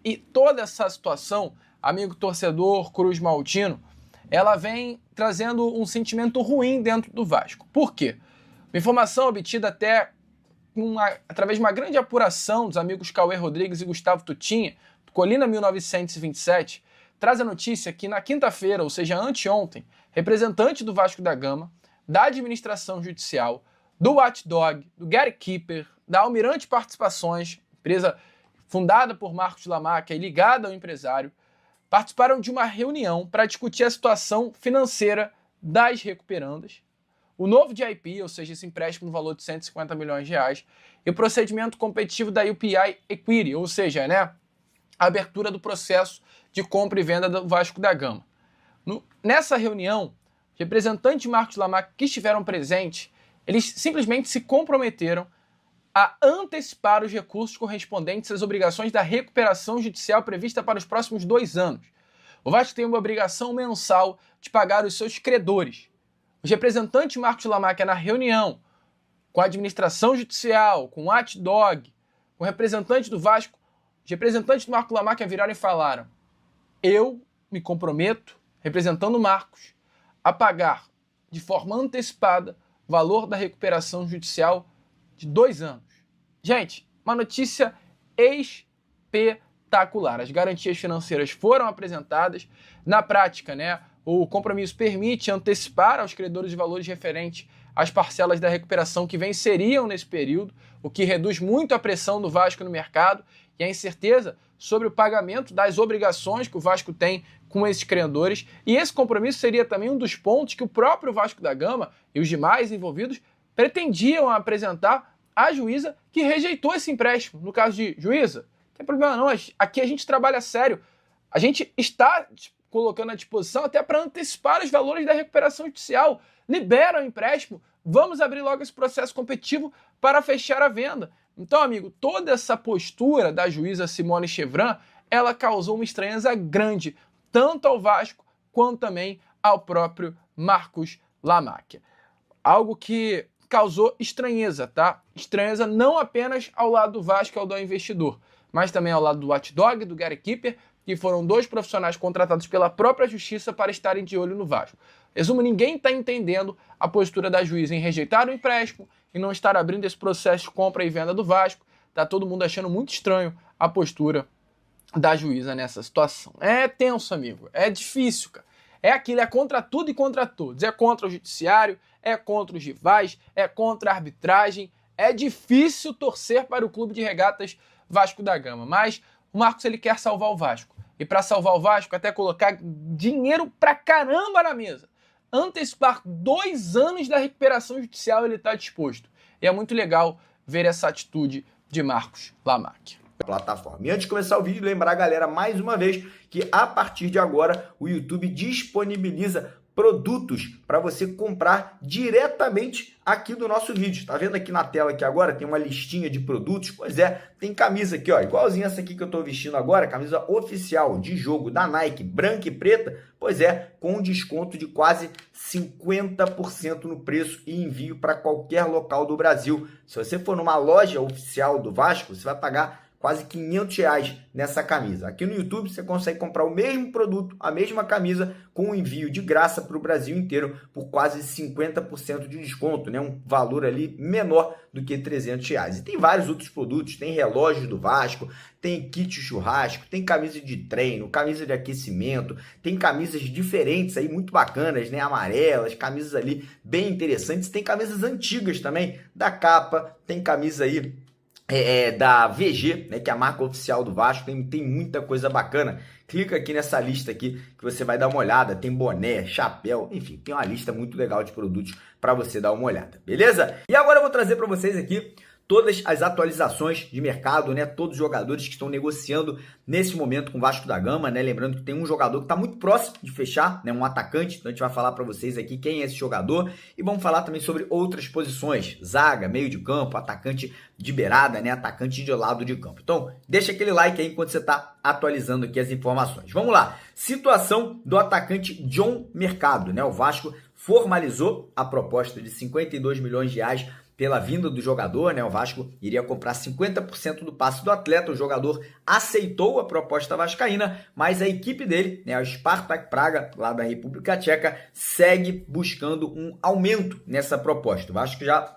E toda essa situação, amigo torcedor Cruz Maltino, ela vem trazendo um sentimento ruim dentro do Vasco. Por quê? Uma informação obtida até através de uma grande apuração dos amigos Cauê Rodrigues e Gustavo Tutinha, do Colina 1927, traz a notícia que na quinta-feira, ou seja, anteontem, representante do Vasco da Gama, da administração judicial, do Watchdog, do Gatekeeper, da Almirante Participações, empresa fundada por Marcos Lamáquia e ligada ao empresário, participaram de uma reunião para discutir a situação financeira das recuperandas, o novo DIP, ou seja, esse empréstimo no valor de 150 milhões de reais, e o procedimento competitivo da UPI Equity, ou seja, né, a abertura do processo de compra e venda do Vasco da Gama. Nessa reunião, representantes de Marcos Lamáquia que estiveram presentes, eles simplesmente se comprometeram a antecipar os recursos correspondentes às obrigações da recuperação judicial prevista para os próximos 2 anos. O Vasco tem uma obrigação mensal de pagar os seus credores. Os representantes Marcos Lamáquia na reunião com a administração judicial, com o Watchdog, com o representante do Vasco, os representantes do Marcos Lamáquia viraram e falaram: eu me comprometo, representando o Marcos, a pagar de forma antecipada o valor da recuperação judicial de 2 anos. Gente, uma notícia espetacular. As garantias financeiras foram apresentadas. Na prática, né, o compromisso permite antecipar aos credores os valores referentes às parcelas da recuperação que venceriam nesse período, o que reduz muito a pressão do Vasco no mercado e a incerteza sobre o pagamento das obrigações que o Vasco tem com esses credores. E esse compromisso seria também um dos pontos que o próprio Vasco da Gama e os demais envolvidos pretendiam apresentar à juíza, que rejeitou esse empréstimo. No caso de juíza, não tem problema não, aqui a gente trabalha sério. A gente está colocando à disposição até para antecipar os valores da recuperação judicial. Libera o empréstimo, vamos abrir logo esse processo competitivo para fechar a venda. Então, amigo, toda essa postura da juíza Simone Chevran, ela causou uma estranheza grande, tanto ao Vasco quanto também ao próprio Marcos Lamáquia. Algo que causou estranheza, tá? Estranheza não apenas ao lado do Vasco, ao do investidor, mas também ao lado do Watchdog, do Gatekeeper, que foram 2 profissionais contratados pela própria justiça para estarem de olho no Vasco. Resumo, ninguém está entendendo a postura da juíza em rejeitar o empréstimo e não estar abrindo esse processo de compra e venda do Vasco. Tá todo mundo achando muito estranho a postura da juíza nessa situação. É tenso, amigo. É difícil, cara. É aquilo, é contra tudo e contra todos. É contra o judiciário, é contra os rivais, é contra a arbitragem. É difícil torcer para o clube de regatas Vasco da Gama. Mas o Marcos, ele quer salvar o Vasco. E para salvar o Vasco, até colocar dinheiro pra caramba na mesa. Antecipar 2 anos da recuperação judicial, ele está disposto. E é muito legal ver essa atitude de Marcos Lamáquia. Plataforma. E antes de começar o vídeo, lembrar a galera mais uma vez que a partir de agora o YouTube disponibiliza produtos para você comprar diretamente aqui do nosso vídeo. Tá vendo aqui na tela aqui agora? Tem uma listinha de produtos. Pois é, tem camisa aqui, ó, igualzinha essa aqui que eu tô vestindo agora, camisa oficial de jogo da Nike, branca e preta. Pois é, com um desconto de quase 50% no preço e envio para qualquer local do Brasil. Se você for numa loja oficial do Vasco, você vai pagar quase R$500 nessa camisa. Aqui no YouTube você consegue comprar o mesmo produto, a mesma camisa, com um envio de graça para o Brasil inteiro por quase 50% de desconto, né? Um valor ali menor do que R$300. E tem vários outros produtos, tem relógio do Vasco, tem kit churrasco, tem camisa de treino, camisa de aquecimento, tem camisas diferentes aí, muito bacanas, né? Amarelas, camisas ali bem interessantes. Tem camisas antigas também, da Capa, tem camisa aí da VG, né, que é a marca oficial do Vasco. Tem muita coisa bacana. Clica aqui nessa lista aqui que você vai dar uma olhada. Tem boné, chapéu, enfim, tem uma lista muito legal de produtos para você dar uma olhada, beleza? E agora eu vou trazer para vocês aqui todas as atualizações de mercado, né? Todos os jogadores que estão negociando nesse momento com o Vasco da Gama, né? Lembrando que tem um jogador que está muito próximo de fechar, né? Um atacante. Então a gente vai falar para vocês aqui quem é esse jogador e vamos falar também sobre outras posições: zaga, meio de campo, atacante de beirada, né? Atacante de lado de campo. Então deixa aquele like aí enquanto você está atualizando aqui as informações. Vamos lá. Situação do atacante John Mercado, né? O Vasco formalizou a proposta de 52 milhões de reais pela vinda do jogador, né? O Vasco iria comprar 50% do passe do atleta. O jogador aceitou a proposta vascaína, mas a equipe dele, né, o Spartak Praga, lá da República Tcheca, segue buscando um aumento nessa proposta. O Vasco já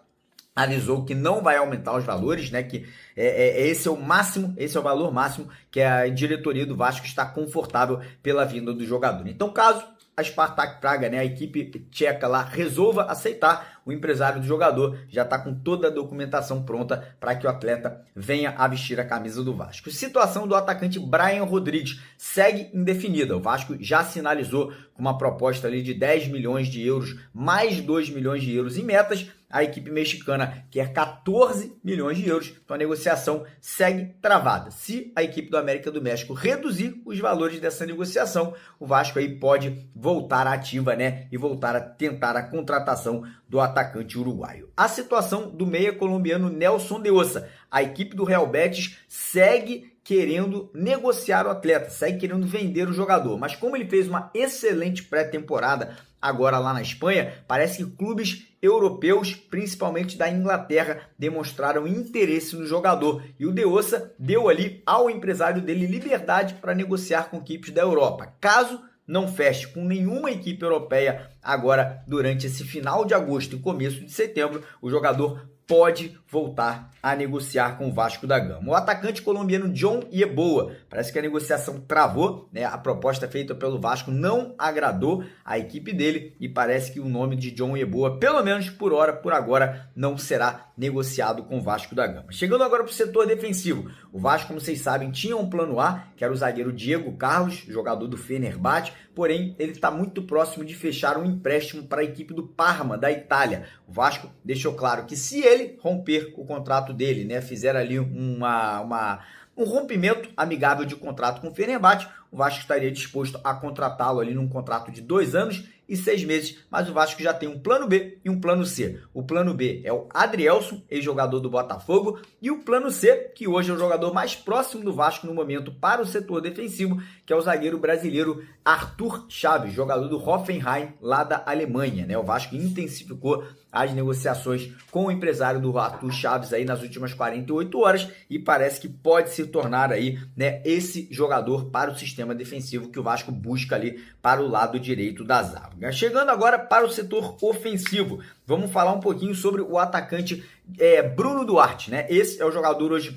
avisou que não vai aumentar os valores, né? Que esse é o máximo, esse é o valor máximo que a diretoria do Vasco está confortável pela vinda do jogador. Então, caso a Spartak Praga, né, a equipe tcheca lá, resolva aceitar, o empresário do jogador já está com toda a documentação pronta para que o atleta venha a vestir a camisa do Vasco. Situação do atacante Brian Rodrigues segue indefinida. O Vasco já sinalizou com uma proposta ali de 10 milhões de euros, mais 2 milhões de euros em metas. A equipe mexicana quer 14 milhões de euros, então a negociação segue travada. Se a equipe do América do México reduzir os valores dessa negociação, o Vasco aí pode voltar à ativa, né, e voltar a tentar a contratação do atacante uruguaio. A situação do meia colombiano Nelson de Ossa. A equipe do Real Betis segue querendo negociar o atleta, segue querendo vender o jogador, mas como ele fez uma excelente pré-temporada agora lá na Espanha, parece que clubes europeus, principalmente da Inglaterra, demonstraram interesse no jogador. E o De Ossa deu ali ao empresário dele liberdade para negociar com equipes da Europa. Caso não feche com nenhuma equipe europeia agora durante esse final de agosto e começo de setembro, o jogador pode voltar a negociar com o Vasco da Gama. O atacante colombiano John Yeboah, parece que a negociação travou, né? A proposta feita pelo Vasco não agradou a equipe dele e parece que o nome de John Yeboah, pelo menos por agora, não será negociado com o Vasco da Gama. Chegando agora para o setor defensivo, o Vasco, como vocês sabem, tinha um plano A, que era o zagueiro Diego Carlos, jogador do Fenerbahçe, porém ele está muito próximo de fechar um empréstimo para a equipe do Parma, da Itália. O Vasco deixou claro que se ele romper o contrato dele, né, fizer ali um rompimento amigável de contrato com o Fenerbahçe, o Vasco estaria disposto a contratá-lo ali num contrato de 2 anos e 6 meses, mas o Vasco já tem um plano B e um plano C. O plano B é o Adrielson, ex-jogador do Botafogo, e o plano C, que hoje é o jogador mais próximo do Vasco no momento para o setor defensivo, que é o zagueiro brasileiro Arthur Chaves, jogador do Hoffenheim, lá da Alemanha, né? O Vasco intensificou as negociações com o empresário do Arthur Chaves aí nas últimas 48 horas e parece que pode se tornar aí, né, esse jogador para o sistema defensivo que o Vasco busca ali para o lado direito da zaga. Chegando agora para o setor ofensivo, vamos falar um pouquinho sobre o atacante Bruno Duarte, né? Esse é o jogador hoje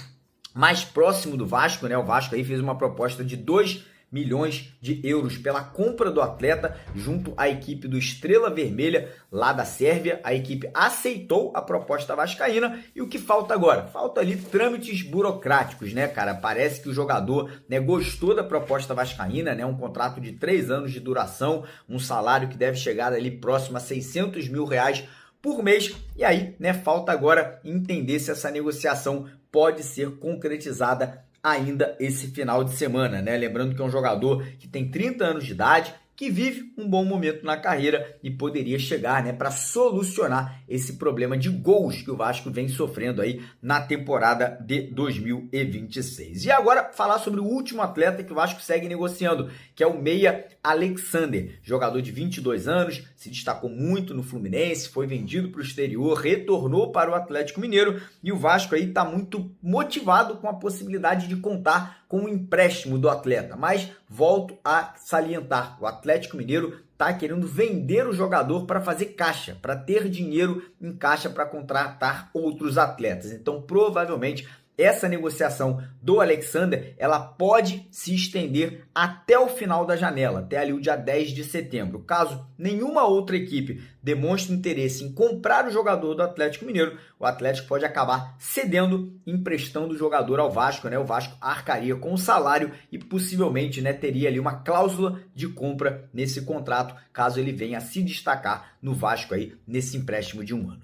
mais próximo do Vasco, né? O Vasco aí fez uma proposta de 2 milhões de euros pela compra do atleta junto à equipe do Estrela Vermelha lá da Sérvia. A equipe aceitou a proposta vascaína e o que falta agora? Falta ali trâmites burocráticos, né, cara? Parece que o jogador, né, gostou da proposta vascaína, né? Um contrato de 3 anos de duração, um salário que deve chegar ali próximo a 600 mil reais por mês. E aí, né, falta agora entender se essa negociação pode ser concretizada ainda esse final de semana, né? Lembrando que é um jogador que tem 30 anos de idade, que vive um bom momento na carreira e poderia chegar, né, para solucionar esse problema de gols que o Vasco vem sofrendo aí na temporada de 2026. E agora falar sobre o último atleta que o Vasco segue negociando, que é o meia Alexander, jogador de 22 anos, se destacou muito no Fluminense, foi vendido para o exterior, retornou para o Atlético Mineiro e o Vasco aí está muito motivado com a possibilidade de contar com o empréstimo do atleta, mas volto a salientar, o Atlético Mineiro está querendo vender o jogador para fazer caixa, para ter dinheiro em caixa para contratar outros atletas. Então, provavelmente, essa negociação do Alexander, ela pode se estender até o final da janela, até ali o dia 10 de setembro. Caso nenhuma outra equipe demonstre interesse em comprar o jogador do Atlético Mineiro, o Atlético pode acabar cedendo, emprestando o jogador ao Vasco, né? O Vasco arcaria com o salário e possivelmente, né, teria ali uma cláusula de compra nesse contrato, caso ele venha a se destacar no Vasco aí nesse empréstimo de 1 ano.